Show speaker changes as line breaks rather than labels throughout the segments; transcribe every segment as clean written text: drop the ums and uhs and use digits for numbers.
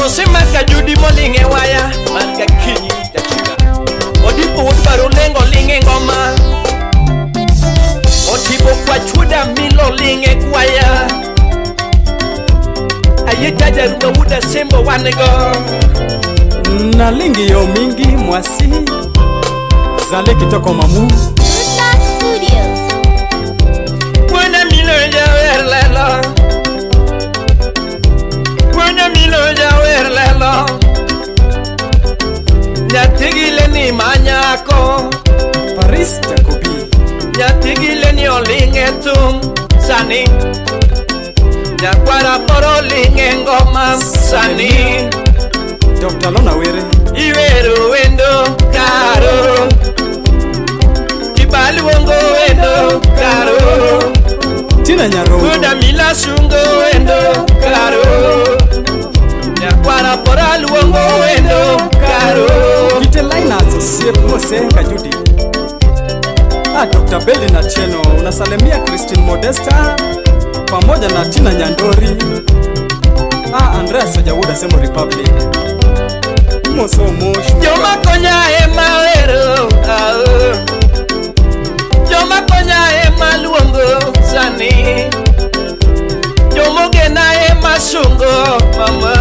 Sima Kajudi molinge waya Marga kinyi jachiga Odipo udbaro lengo linge ngoma Otibo kwa chuda milo linge kwaya Ayetaja ruga wuda sembo wanego
Na lingi yo mingi mwasi Zale kitoko mamu
Studios.
Wana milo ya werlela Wana milo ya werlela Nyatigile ni manyako
Paris Jacobi
Nyatigile ni olingetum Sani Nyakwara poro linge ngoma Sani
Dr. Lona Were
Iweru wendo karo Kibali wongo wendo karo
Tina Nyaro
Kuda mila sungo wendo karo Nyakwara pora luongo wendo karo
Kite Liners Mose Kajudi Dr. Belly na Cheno unasalimia Christine Modesta pamoja na Tina Nyandori Andrea Sajawuda Semo Republic Moso Mosh
Joma konya ema wero Joma konya ema luongo sani Jomo gena ema sungo mama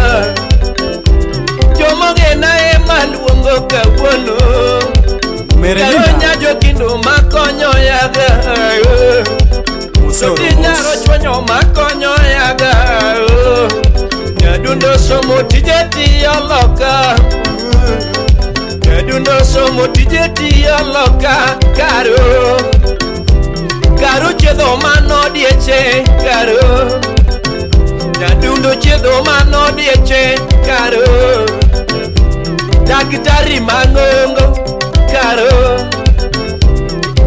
Jomo gena ema luongo kawono Karonya jokindu makonyo yaga Tinyaro chwanyo makonyo yaga Nyadundo somo tijeti yaloka Nyadundo somo tijeti yaloka Karo Karo chedo mano dieche Karo Nyadundo chedo mano dieche Karo Dakitari mangongo Karo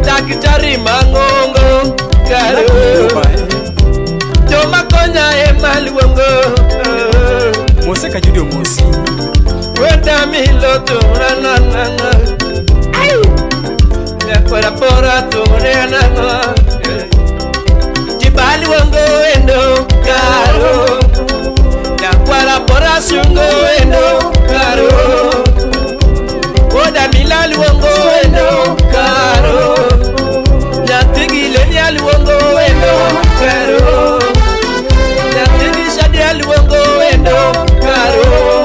Dakitari mangongo Karo Joma konya emaluongo
Mose Kajudi Mosi
Wenda miloto rananana Ayu Nyakwara pora turenana Jibali wongo endo Karo Nyakwara pora sungo endo Karo Oda milali wongo endo Karo Nyatigile nyali wongo endo Karo Nyatigi shadi wongo endo Karo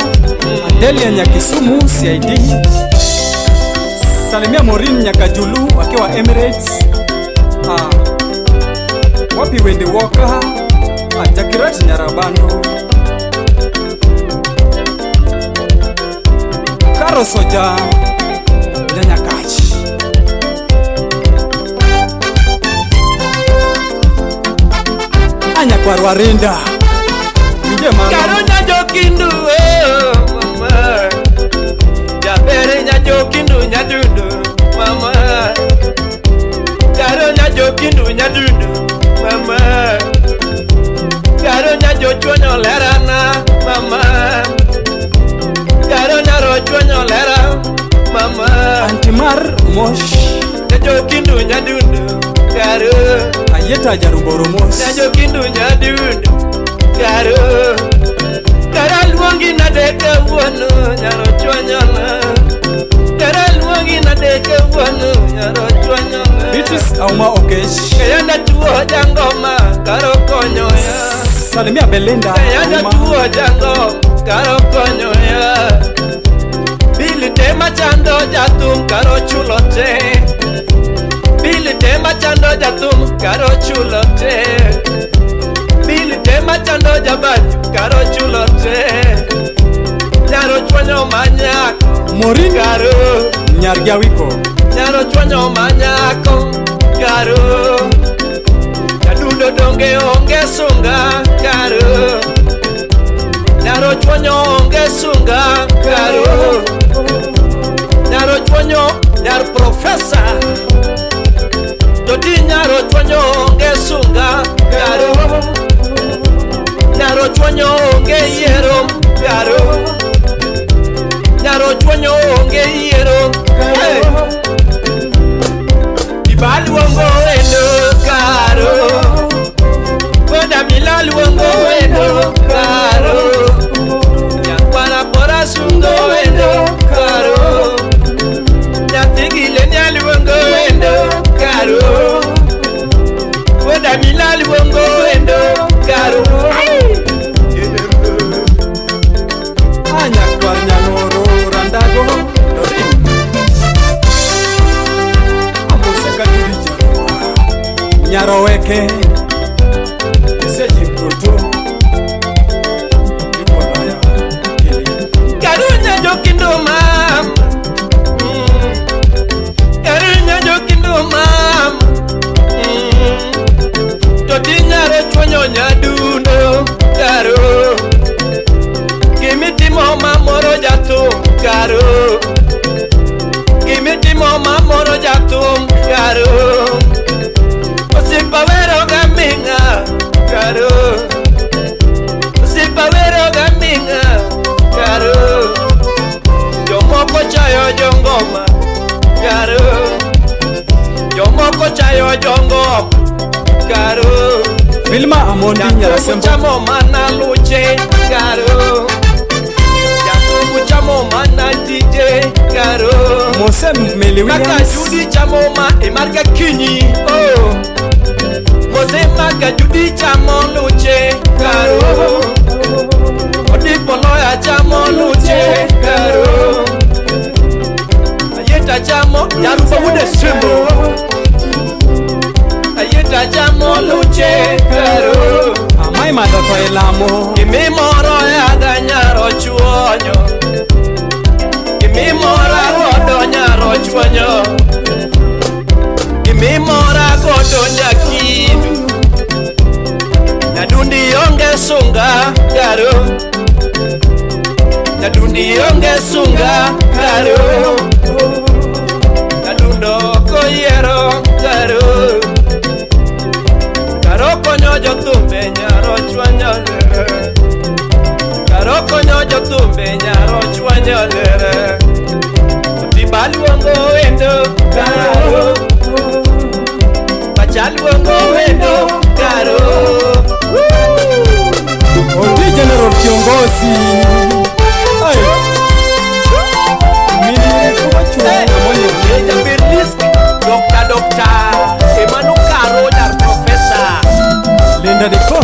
Delia Nyakisumu CID Salimia Morin Nyakajulu akiwa Emirates Wapi Wendy Walker Jakirat Nyarabando Karo Soja Nyanyakachi Anya kwa Rwarinda
Karo nyajokindu mama Jabere nyajokindu nyadundu mama Karo nyajokindu nyadundu mama Karo nyajochonyo lerana mama Karo nyarochonyo lera mama
Antimar Mosh
Nyajokindu nyadundu Karo
Ayeta Jaruboromos
Nyajokindu nyadundu Karo Karo luongi na deke wono Nyaro chwanyana Karo luongi na deke wono Nyaro chwanyana
Bitis Auma Okesh
Kayanda tuo jangoma Karo konyo ya
Salimia Belinda
Kayanda tuo jangoma Karo konyo ya Bili tema chando jatum Karo chulote Bili tema chando jatum Karo chulote Bili tema chando jabaj Karo chulote Nyaro chwanyo manyako
Morin
Karo
Nyargiawiko
Nyaro chwanyo manyako Karo Nyadundo donge onge sunga Karo Nyaro chwanyo onge sunga Karo Nyaro chwanyo Nyar profesa Dodi nyaro chwanyo onge sunga Karo Nyaro chwanyo onge yero Karo Nyaro chwanyo onge yero Ibali wongo endo Karo Koda milali wongo endo Karo Nyakwara Camila luongo wendo karo
Anya kwar nyaloro randago Amose kadiri jaro Nyaro weke Iseji mtoto Iponoya
Karunya jokindo mama Karunya jokindo mama Todinyaro chonyo nyadundo karo Gimitimo mamoro jatum karo Gimitimo mamoro jatum karo Osipawero gaminga karo Osipawero gaminga karo Jomoko chayo jongoma karo Jomoko chayo jongoma karo
Vilma Amondi Nyarasembo
Chamo mana luche karo Jatungu chamo mana DJ karo
Mose Meli
Maka
Williams
judi chamo ma emarga kinyi oh Mose maka judi chamo luche karo Odipolo ya chamo luche karo Ayeta chamo jarupa wude simbo Ayeta chamo luche karo
Amai madoko elamo
Kimi moro ya ganyaro chuonyo Kimi mora godo nyaro chuonyo Kimi mora godo nyakidu Nadundi yonge sunga karo Nadundi yonge sunga karo Nadundo koyero karo Karo konyo jotumbe nyaro chuonyo lere Karo konyo jotumbe nyaro chuonyo lere Otiba luongo wendo karo Pacha luongo wendo karo
Odi General Kiongozi Ay Mini kuwa chua
Eja Birliski Dokta Emanu Karo dar Profesa
Linda Diko